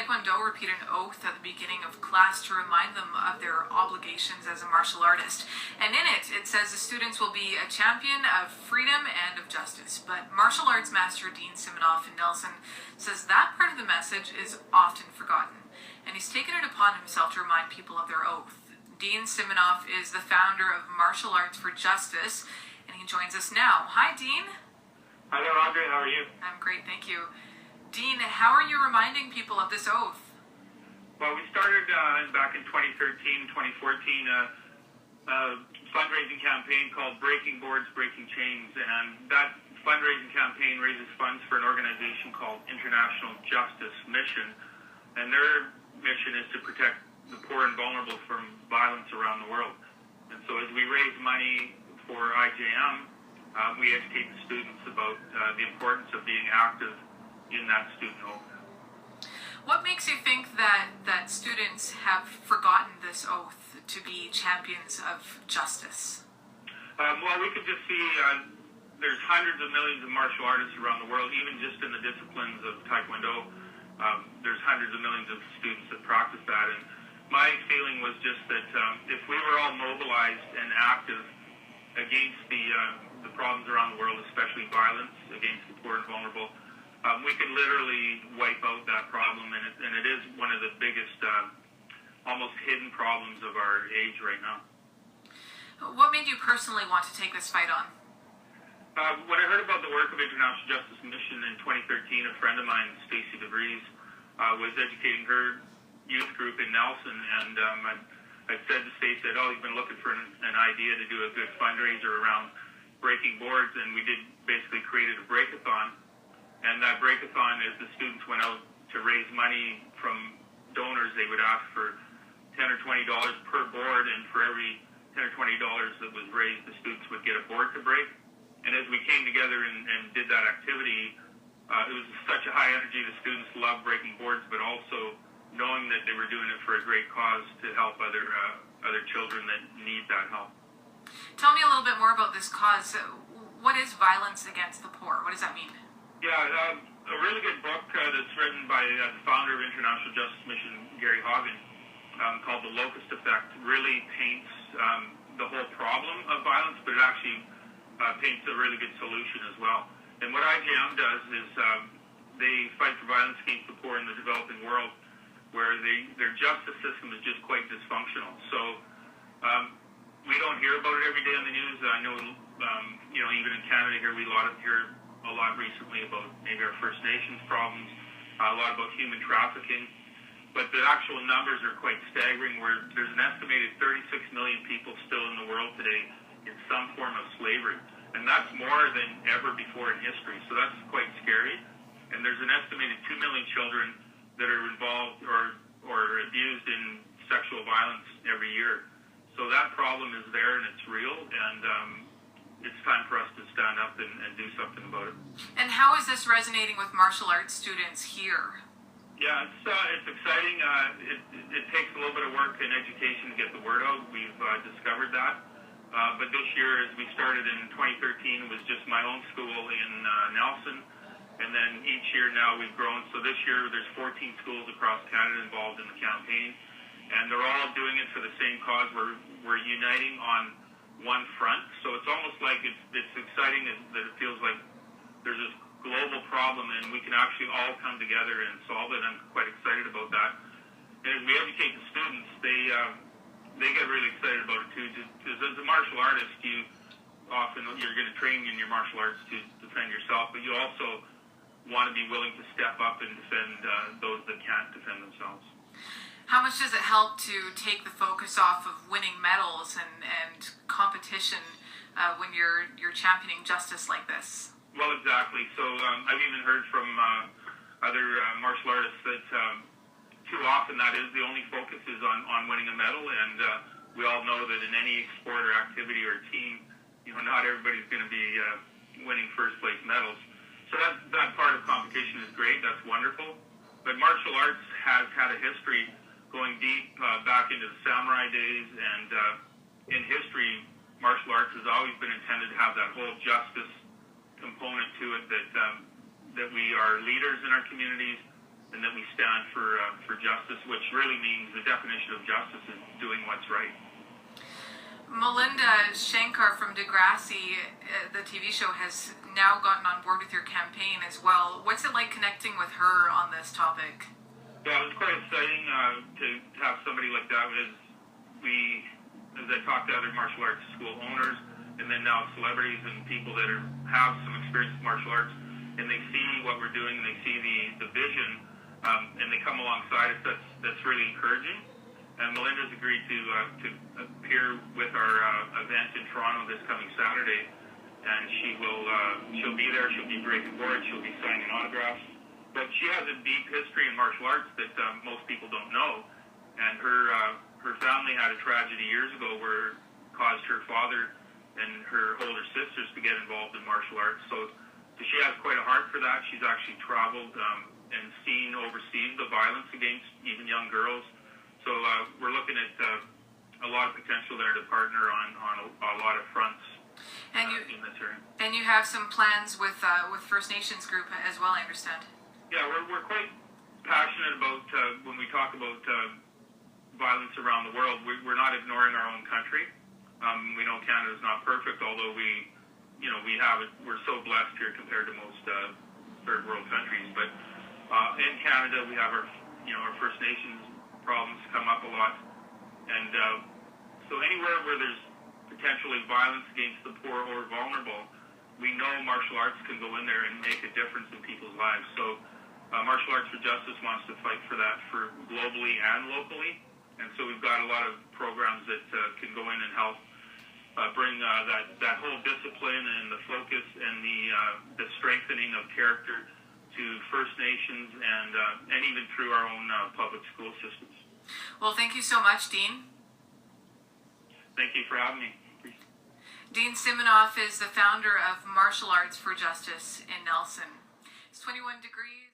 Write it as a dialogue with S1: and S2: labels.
S1: Taekwondo repeat an oath at the beginning of class to remind them of their obligations as a martial artist. And in it, it says the students will be a champion of freedom and of justice. But martial arts master Dean Siminoff in Nelson says that part of the message is often forgotten. And he's taken it upon himself to remind people of their oath. Dean Siminoff is the founder of Martial Arts for Justice, and he joins us now. Hi, Dean.
S2: Hi there, Audrey. How are you?
S1: I'm great, thank you. Dean, how are you reminding people of this oath?
S2: Well, we started back in 2013, 2014, a fundraising campaign called Breaking Boards, Breaking Chains, and that fundraising campaign raises funds for an organization called International Justice Mission, and their mission is to protect the poor and vulnerable from violence around the world. And so as we raise money for IJM, we educate the students about the importance of being active in that student oath.
S1: What makes you think that students have forgotten this oath to be champions of justice?
S2: Well, we could just see there's hundreds of millions of martial artists around the world, even just in the disciplines of Taekwondo. There's hundreds of millions of students that practice that. And my feeling was just that if we were all mobilized and active against the problems around the world, especially violence against the poor and vulnerable, we could literally wipe out that problem, and it is one of the biggest, almost hidden problems of our age right now.
S1: What made you personally want to take this fight on?
S2: When I heard about the work of International Justice Mission in 2013, a friend of mine, Stacey DeVries, was educating her youth group in Nelson, and I said to Stacey that, he's been looking for an idea to do a good fundraiser around breaking boards, and we basically created a breakathon. And that breakathon, as the students went out to raise money from donors, they would ask for $10 or $20 per board, and for every $10 or $20 that was raised, the students would get a board to break. And as we came together and did that activity, it was such a high energy. The students loved breaking boards, but also knowing that they were doing it for a great cause to help other children that need that help.
S1: Tell me a little bit more about this cause. What is violence against the poor? What does that mean?
S2: Yeah, a really good book that's written by the founder of International Justice Mission, Gary Hagen, called The Locust Effect, really paints the whole problem of violence, but it actually paints a really good solution as well. And what IJM does is they fight for violence against the poor in the developing world, where their justice system is just quite dysfunctional. So we don't hear about it every day on the news. I know, even in Canada here, we hear a lot recently about maybe our First Nations problems, a lot about human trafficking, but the actual numbers are quite staggering, where there's an estimated 36 million people still in the world today in some form of slavery, and that's more than ever before in history, so that's quite scary. And there's an estimated 2 million children that are involved or abused in sexual violence every year. So that problem is there, and it's real, and it's time for us to stand up and do something about it.
S1: And how is this resonating with martial arts students here?
S2: Yeah, it's exciting. It takes a little bit of work and education to get the word out. We've discovered that. But this year, as we started in 2013, it was just my own school in Nelson. And then each year now we've grown. So this year there's 14 schools across Canada involved in the campaign. And they're all doing it for the same cause. We're uniting on one front, so it's almost like it's exciting that it feels like there's this global problem and we can actually all come together and solve it. I'm quite excited about that. And as we educate the students, they get really excited about it too. Because as a martial artist, you're going to train in your martial arts to defend yourself, but you also want to be willing to step up and defend those that can't defend themselves.
S1: How much does it help to take the focus off of winning medals and competition when you're championing justice like this?
S2: Well, exactly. So I've even heard from other martial artists that too often that is the only focus is on winning a medal, and we all know that in any sport or activity or team, not everybody's going to be winning first place medals. So that part of competition is great. That's wonderful. But martial arts has had a history going deep back into the samurai days, and in history, martial arts has always been intended to have that whole justice component to it, that we are leaders in our communities, and that we stand for justice, which really means the definition of justice is doing what's right.
S1: Melinda Shankar from Degrassi, the TV show, has now gotten on board with your campaign as well. What's it like connecting with her on this topic?
S2: Yeah, it's quite exciting to have somebody like that. As I talk to other martial arts school owners, and then now celebrities and people that have some experience with martial arts, and they see what we're doing, and they see the vision, and they come alongside us, that's really encouraging. And Melinda's agreed to appear with our event in Toronto this coming Saturday, and she'll be there. She'll be breaking boards. She'll be signing autographs. But she has a deep history in martial arts that most people don't know. And her family had a tragedy years ago where it caused her father and her older sisters to get involved in martial arts. So she has quite a heart for that. She's actually traveled and seen overseas the violence against even young girls. So we're looking at a lot of potential there to partner on a lot of fronts in this area.
S1: And you have some plans with First Nations group as well, I understand.
S2: Yeah, we're quite passionate about when we talk about violence around the world. We're not ignoring our own country. We know Canada's not perfect, although we have it. We're so blessed here compared to most third world countries. But in Canada, we have our First Nations problems come up a lot, and so anywhere where there's potentially violence against the poor or vulnerable, we know martial arts can go in there and make a difference in people's lives. So Martial Arts for Justice wants to fight for that for globally and locally, and so we've got a lot of programs that can go in and help bring that whole discipline and the focus and the strengthening of character to First Nations and even through our own public school systems.
S1: Well, thank you so much, Dean.
S2: Thank you for having me.
S1: Dean Siminoff is the founder of Martial Arts for Justice in Nelson. It's 21 degrees.